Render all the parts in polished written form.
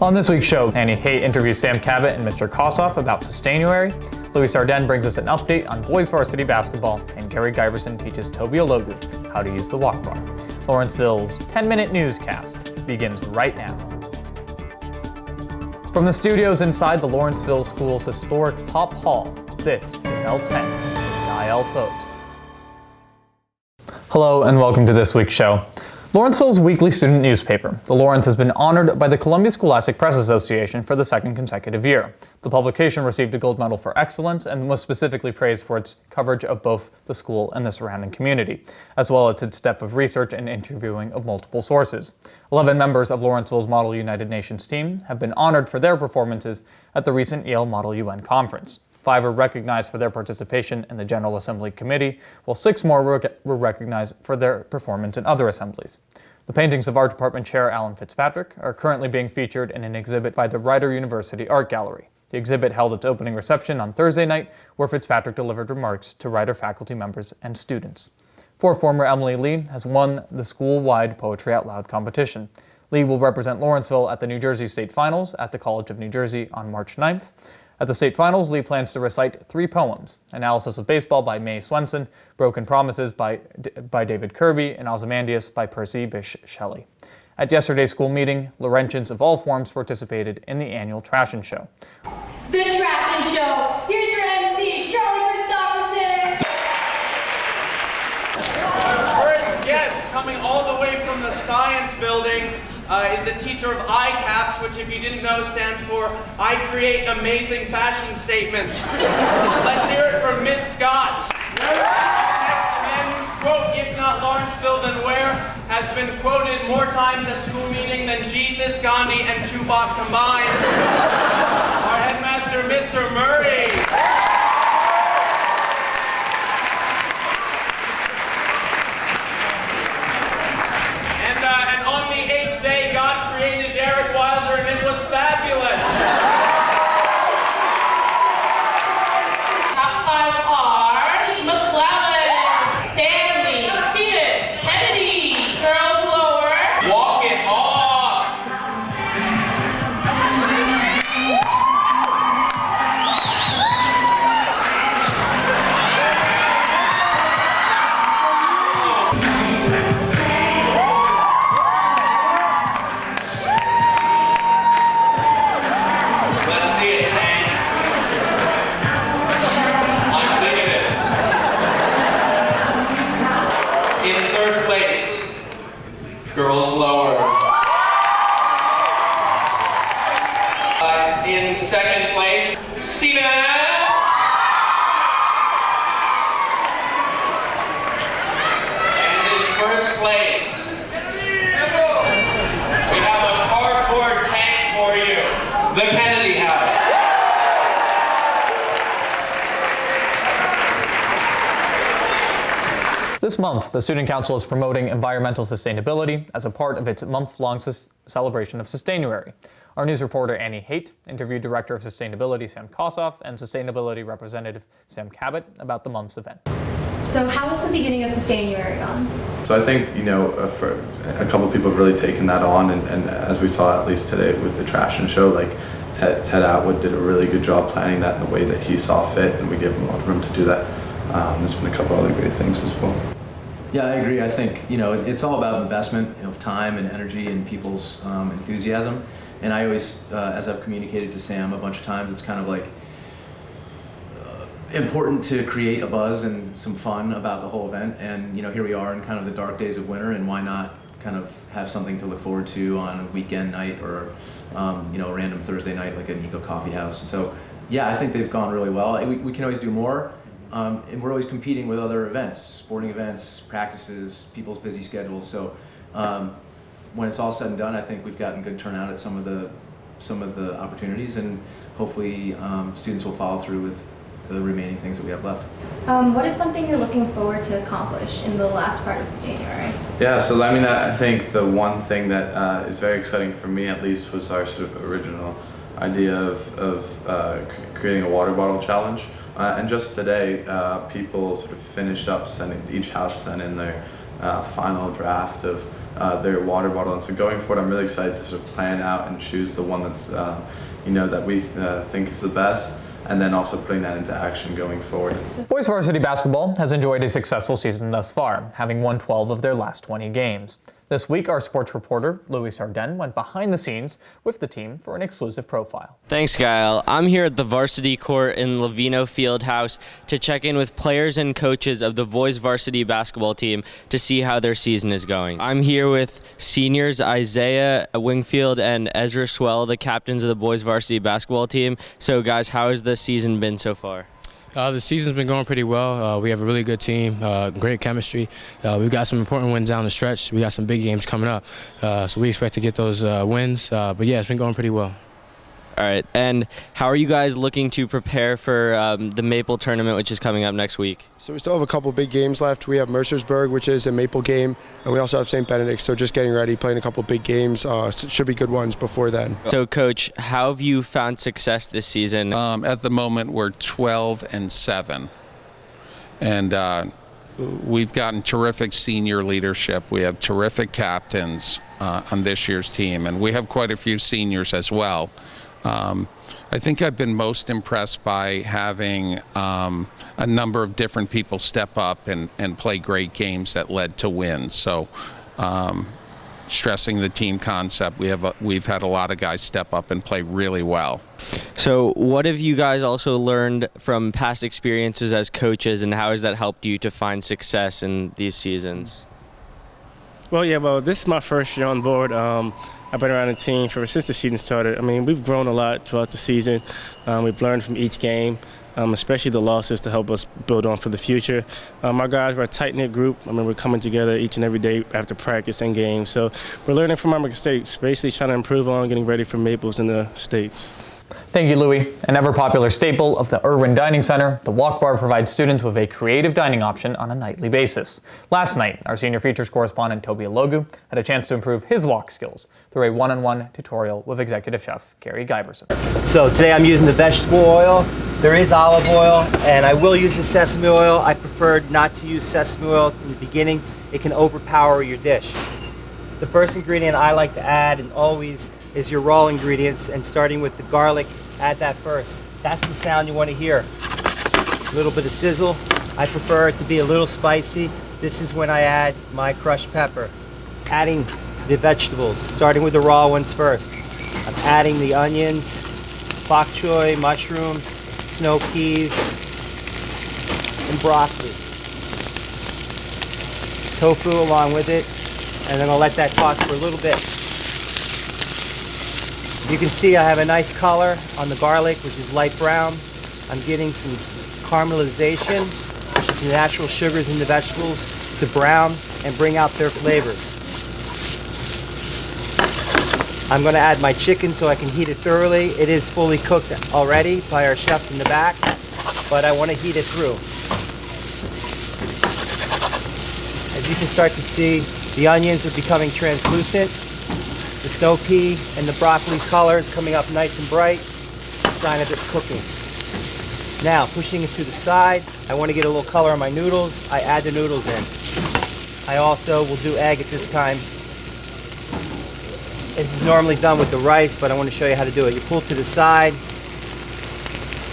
On this week's show, Annie Haight interviews Sam Cabot and Mr. Kossoff about Sustainuary, Louis Sarden brings us an update on Boys Varsity Basketball, and Gary Giberson teaches Toby Ilogu how to use the Wok Bar. Lawrenceville's 10-minute newscast begins right now. From the studios inside the Lawrenceville School's historic Pop Hall, this is L10 with Ghael Fobes. Hello and welcome to this week's show. Lawrenceville's weekly student newspaper, The Lawrence, has been honored by the Columbia Scholastic Press Association for the second consecutive year. The publication received a gold medal for excellence and was specifically praised for its coverage of both the school and the surrounding community, as well as its depth of research and interviewing of multiple sources. 11 members of Lawrenceville's Model United Nations team have been honored for their performances at the recent Yale Model UN Conference. 5 were recognized for their participation in the General Assembly Committee, while 6 more were recognized for their performance in other assemblies. The paintings of Art Department Chair Alan Fitzpatrick are currently being featured in an exhibit by the Rider University Art Gallery. The exhibit held its opening reception on Thursday night, where Fitzpatrick delivered remarks to Rider faculty members and students. 4 former Emily Lee has won the school-wide Poetry Out Loud competition. Lee will represent Lawrenceville at the New Jersey State Finals at the College of New Jersey on March 9th. At the state finals, Lee plans to recite 3 poems: Analysis of Baseball by Mae Swenson, Broken Promises by David Kirby, and Ozymandias by Percy Bysshe Shelley. At yesterday's school meeting, Laurentians of all forms participated in the annual Trashion Show. The Trashion Show! Here's your MC, Charlie Christopherson! Our first guest, coming all the way from the Science Building, is a teacher of ICAPS, which, if you didn't know, stands for I Create Amazing Fashion Statements. Let's hear it from Miss Scott. Next men's quote, if not Lawrenceville, then where, has been quoted more times at school meeting than Jesus, Gandhi, and Tupac combined. Our headmaster, Mr. Murray. And on the 8th day, God created Derek Wilder, and it was fabulous. Top 5 are McLevin, Stanley, Steven, Kennedy, girls lower. Walk it off. Let's see it, Tank. I'm digging it. In 3rd place, girls lower. In 2nd place, Steven. And in 1st place, we have a cardboard tank for you, the Kennedy House. This month, the Student Council is promoting environmental sustainability as a part of its month-long celebration of Sustainuary. Our news reporter Annie Haight interviewed Director of Sustainability Sam Kossoff and Sustainability Representative Sam Cabot about the month's event. So how was the beginning of Sustainuary gone? So I think, for a couple of people have really taken that on, and as we saw at least today with the Trashion Show, like Ted Atwood did a really good job planning that in the way that he saw fit, and we gave him a lot of room to do that. There's been a couple other great things as well. Yeah, I agree. I think, it's all about investment of time and energy and people's enthusiasm. And I always, as I've communicated to Sam a bunch of times, it's kind of like important to create a buzz and some fun about the whole event. And, here we are in kind of the dark days of winter, and why not kind of have something to look forward to on a weekend night or, a random Thursday night like an Eco Coffee House. So, yeah, I think they've gone really well. We can always do more. And we're always competing with other events, sporting events, practices, people's busy schedules. So when it's all said and done, I think we've gotten good turnout at some of the opportunities, and hopefully students will follow through with the remaining things that we have left. What is something you're looking forward to accomplish in the last part of Sustainuary? Yeah, so I think the one thing that is very exciting for me at least was our sort of original idea of creating a water bottle challenge. And just today, people sort of finished up each house sent in their final draft of their water bottle. And so going forward, I'm really excited to sort of plan out and choose the one that's, that we think is the best, and then also putting that into action going forward. Boys Varsity Basketball has enjoyed a successful season thus far, having won 12 of their last 20 games. This week, our sports reporter, Louis Sarden, went behind the scenes with the team for an exclusive profile. Thanks, Ghael. I'm here at the varsity court in Lavino Fieldhouse to check in with players and coaches of the Boys Varsity Basketball team to see how their season is going. I'm here with seniors Isaiah Wingfield and Ezra Swell, the captains of the Boys Varsity Basketball team. So, guys, how has the season been so far? The season's been going pretty well. We have a really good team, great chemistry. We've got some important wins down the stretch. We got some big games coming up, so we expect to get those wins. But yeah, it's been going pretty well. All right, and how are you guys looking to prepare for the MAPL tournament, which is coming up next week? So we still have a couple big games left. We have Mercersburg, which is a MAPL game, and we also have St. Benedict, so just getting ready, playing a couple big games. Should be good ones before then. So, Coach, how have you found success this season? At the moment, we're 12-7, and we've gotten terrific senior leadership. We have terrific captains on this year's team, and we have quite a few seniors as well. I think I've been most impressed by having a number of different people step up and play great games that led to wins. So stressing the team concept, we've had a lot of guys step up and play really well. So what have you guys also learned from past experiences as coaches, and how has that helped you to find success in these seasons? Well, this is my first year on board. I've been around the team since the season started. I mean, we've grown a lot throughout the season. We've learned from each game, especially the losses, to help us build on for the future. Our guys are a tight-knit group. I mean, we're coming together each and every day after practice and games. So we're learning from our mistakes, basically trying to improve on getting ready for Maples in the States. Thank you, Louis. An ever-popular staple of the Irwin Dining Center, the Wok Bar provides students with a creative dining option on a nightly basis. Last night, our senior features correspondent Toby Ilogu had a chance to improve his wok skills through a one-on-one tutorial with executive chef Gary Giberson. So today I'm using the vegetable oil. There is olive oil, and I will use the sesame oil. I preferred not to use sesame oil in the beginning. It can overpower your dish. The first ingredient I like to add, and always, is your raw ingredients, and starting with the garlic, add that first. That's the sound you want to hear. A little bit of sizzle. I prefer it to be a little spicy. This is when I add my crushed pepper. Adding the vegetables, starting with the raw ones first. I'm adding the onions, bok choy, mushrooms, snow peas, and broccoli. Tofu along with it, and then I'll let that toss for a little bit. You can see I have a nice color on the garlic, which is light brown. I'm getting some caramelization, which is the natural sugars in the vegetables, to brown and bring out their flavors. I'm going to add my chicken so I can heat it thoroughly. It is fully cooked already by our chefs in the back, but I want to heat it through. As you can start to see, the onions are becoming translucent. The snow pea and the broccoli color is coming up nice and bright, sign of it cooking. Now, pushing it to the side, I want to get a little color on my noodles. I add the noodles in. I also will do egg at this time. This is normally done with the rice, but I want to show you how to do it. You pull to the side.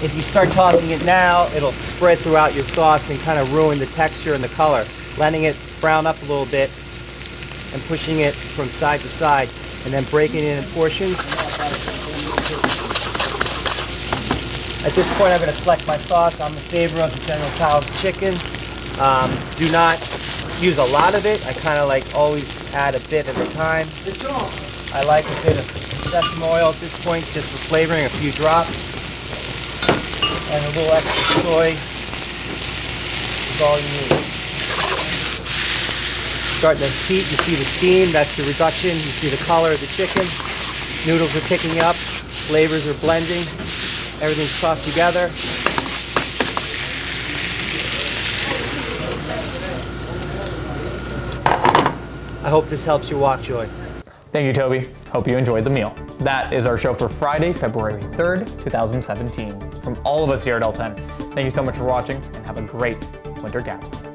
If you start tossing it now, it'll spread throughout your sauce and kind of ruin the texture and the color. Letting it brown up a little bit and pushing it from side to side, and then breaking it in portions. At this point, I'm going to select my sauce. I'm in favor of the General Tso's chicken. Do not use a lot of it. I kind of like always add a bit at a time. I like a bit of sesame oil at this point, just for flavoring, a few drops. And a little extra soy is all you need. Starting to heat, you see the steam, that's the reduction. You see the color of the chicken. Noodles are picking up, flavors are blending, everything's tossed together. I hope this helps your wok joy. Thank you, Toby. Hope you enjoyed the meal. That is our show for Friday, February 3rd, 2017. From all of us here at L10, thank you so much for watching, and have a great winter gathering.